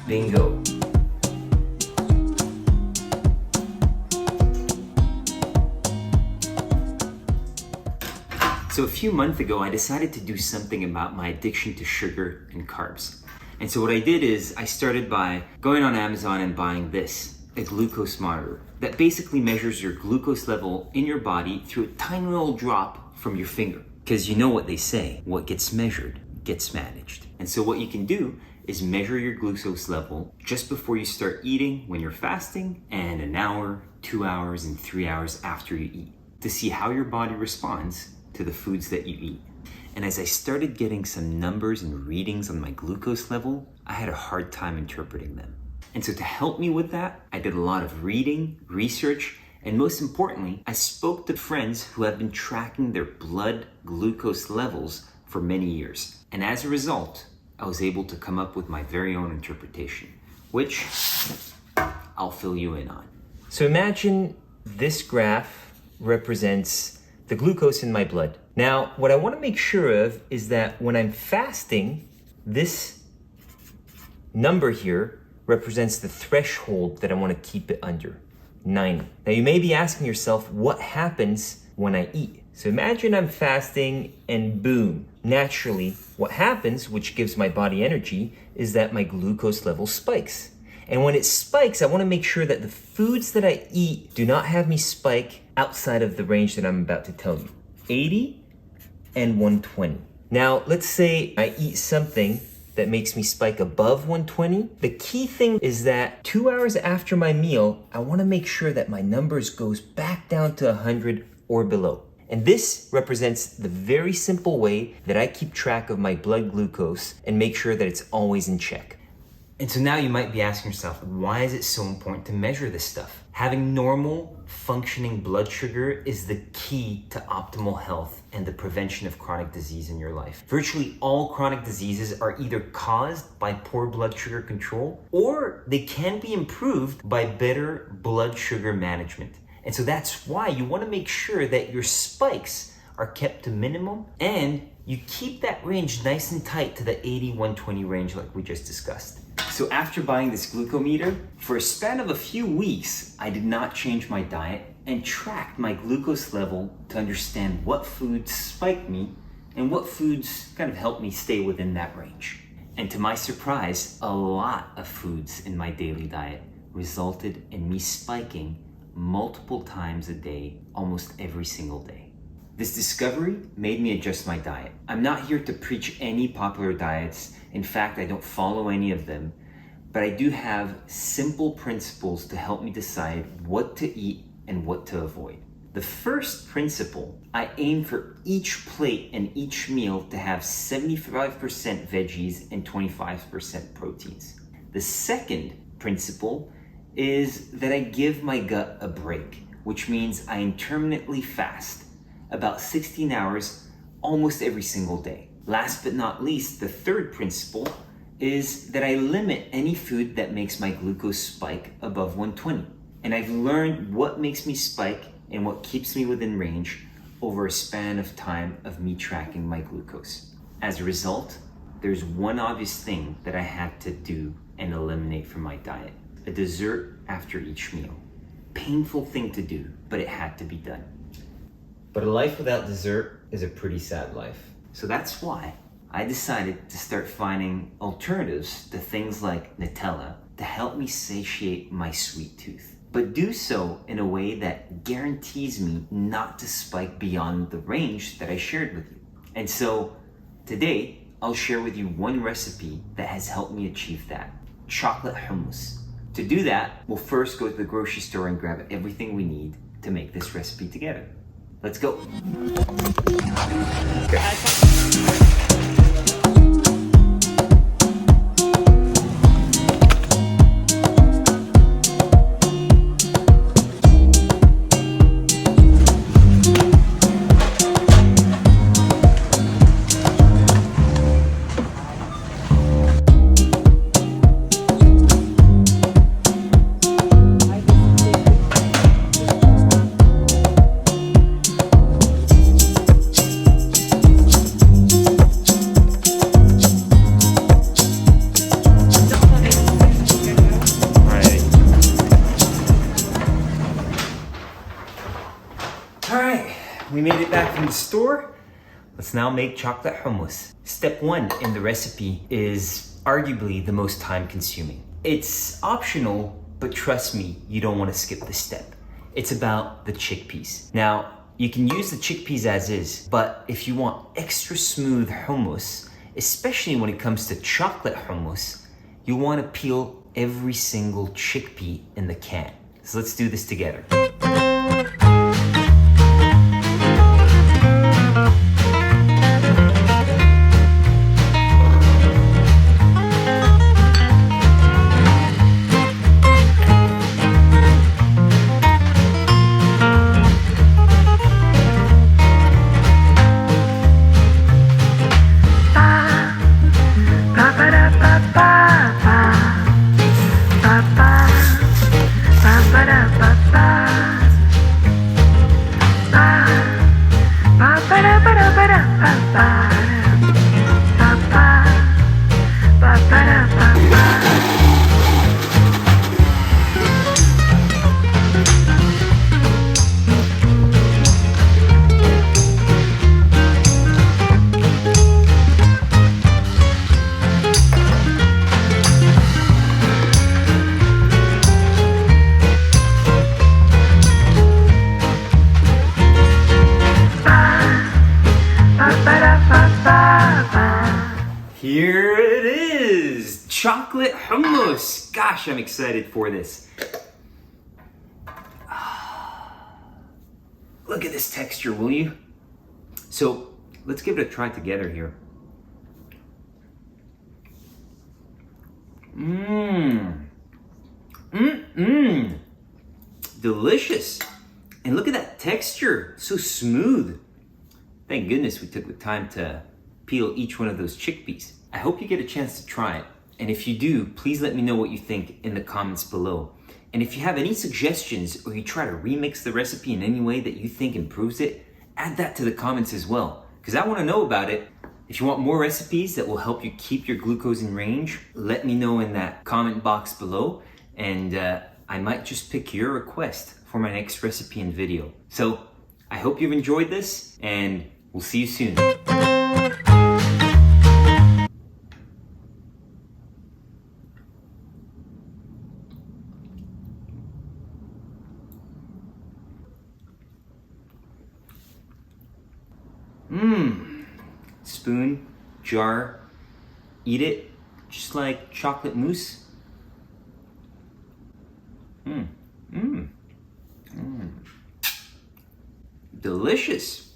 Bingo. So a few months ago, I decided to do something about my addiction to sugar and carbs. And so what I did is I started by going on Amazon and buying this, a glucose monitor that basically measures your glucose level in your body through a tiny little drop from your finger. Because you know what they say, what gets measured gets managed. And so what you can do is measure your glucose level just before you start eating when you're fasting, and an hour, 2 hours, and 3 hours after you eat, to see how your body responds to the foods that you eat. And as I started getting some numbers and readings on my glucose level, I had a hard time interpreting them. And so to help me with that, I did a lot of reading, research, and most importantly, I spoke to friends who have been tracking their blood glucose levels for many years. And as a result, I was able to come up with my very own interpretation, which I'll fill you in on. So imagine this graph represents the glucose in my blood. Now, what I want to make sure of is that when I'm fasting, this number here represents the threshold that I want to keep it under, 90. Now, you may be asking yourself, what happens when I eat? So imagine I'm fasting and boom, naturally, what happens, which gives my body energy, is that my glucose level spikes. And when it spikes, I want to make sure that the foods that I eat do not have me spike outside of the range that I'm about to tell you. 80 and 120. Now, let's say I eat something that makes me spike above 120. The key thing is that 2 hours after my meal, I want to make sure that my numbers goes back down to 100 or below. And this represents the very simple way that I keep track of my blood glucose and make sure that it's always in check. And so now you might be asking yourself, why is it so important to measure this stuff? Having normal functioning blood sugar is the key to optimal health and the prevention of chronic disease in your life. Virtually all chronic diseases are either caused by poor blood sugar control, or they can be improved by better blood sugar management. And so that's why you want to make sure that your spikes are kept to minimum and you keep that range nice and tight to the 80-120 range like we just discussed. So after buying this glucometer, for a span of a few weeks, I did not change my diet and tracked my glucose level to understand what foods spiked me and what foods kind of helped me stay within that range. And to my surprise, a lot of foods in my daily diet resulted in me spiking multiple times a day, almost every single day. This discovery made me adjust my diet. I'm not here to preach any popular diets. In fact, I don't follow any of them, but I do have simple principles to help me decide what to eat and what to avoid. The first principle, I aim for each plate and each meal to have 75% veggies and 25% proteins. The second principle is that I give my gut a break, which means I intermittently fast about 16 hours almost every single day. Last but not least, the third principle is that I limit any food that makes my glucose spike above 120. And I've learned what makes me spike and what keeps me within range over a span of time of me tracking my glucose. As a result, there's one obvious thing that I had to do and eliminate from my diet: a dessert after each meal. Painful thing to do, but it had to be done. But a life without dessert is a pretty sad life. So that's why I decided to start finding alternatives to things like Nutella to help me satiate my sweet tooth, but do so in a way that guarantees me not to spike beyond the range that I shared with you. And so today, I'll share with you one recipe that has helped me achieve that: chocolate hummus. To do that, we'll first go to the grocery store and grab everything we need to make this recipe together. Let's go. Okay. we made it back from the store. Let's now make chocolate hummus. Step 1 in the recipe is arguably the most time consuming. It's optional, but trust me, you don't want to skip this step. It's about the chickpeas. Now, you can use the chickpeas as is, but if you want extra smooth hummus, especially when it comes to chocolate hummus, you want to peel every single chickpea in the can. So let's do this together. Here it is, chocolate hummus. Gosh, I'm excited for this. Look at this texture, will you? So let's give it a try together here. Delicious. And look at that texture, so smooth. Thank goodness we took the time to peel each one of those chickpeas. I hope you get a chance to try it. And if you do, please let me know what you think in the comments below. And if you have any suggestions or you try to remix the recipe in any way that you think improves it, add that to the comments as well, because I want to know about it. If you want more recipes that will help you keep your glucose in range, let me know in that comment box below, and I might just pick your request for my next recipe and video. So I hope you've enjoyed this, and we'll see you soon. Spoon, jar, eat it just like chocolate mousse. Delicious.